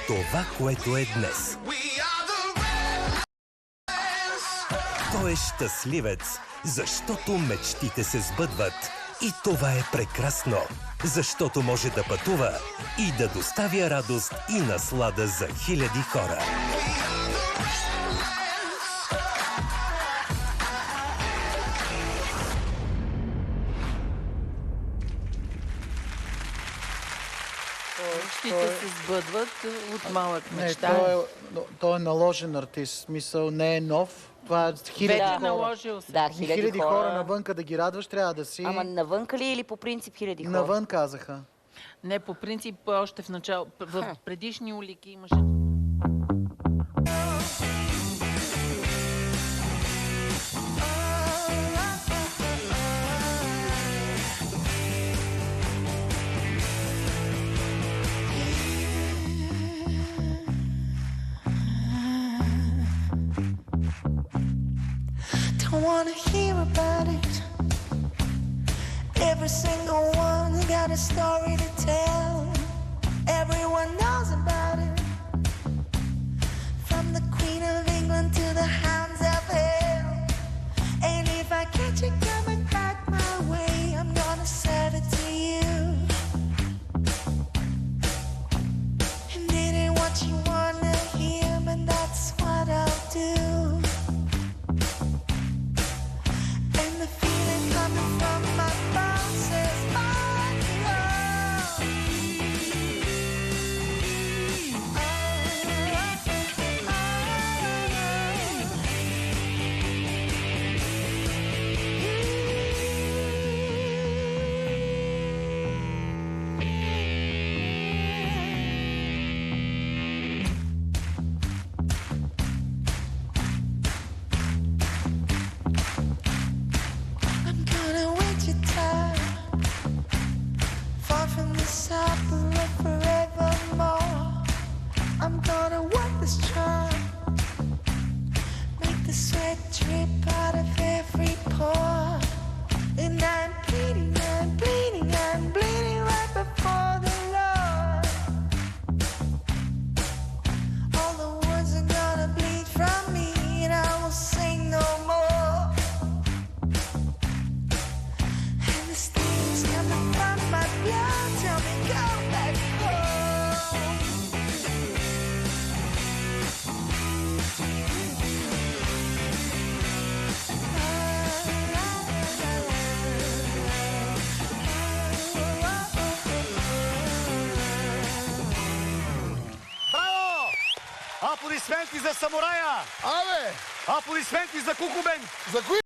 това, което е днес. Той е щастливец, защото мечтите се сбъдват. И това е прекрасно, защото може да пътува и да доставя радост и наслада за хиляди хора. Мечтите се сбъдват от малък мечта. Той е наложен артист, смисъл не е нов. Това е хиляди Вече хора. наложил се. Да, Хиляди хора навънка да ги радваш, трябва да си... Ама навънка ли или по принцип хиляди хора? Навън казаха. Не, по принцип, още в начало, в предишни улики имаше... Don't wanna hear about it. Every single one's got a story to tell. Everyone knows about it. From the Queen of England to the hounds of hell. And if I catch it coming back my way, I'm gonna serve it to you. And it ain't what you wanna hear, but that's what I'll do. I'm gonna work this charm, make the sweat drip out of every pore. And I'm bleeding, I'm bleeding, I'm bleeding right before the Lord. All the words are gonna bleed from me, and I will sing no more. And the steam's coming from my blood, tell me go back home. Аплодисменти за Самурая! Абе! Аплодисменти за Кукубен! За кои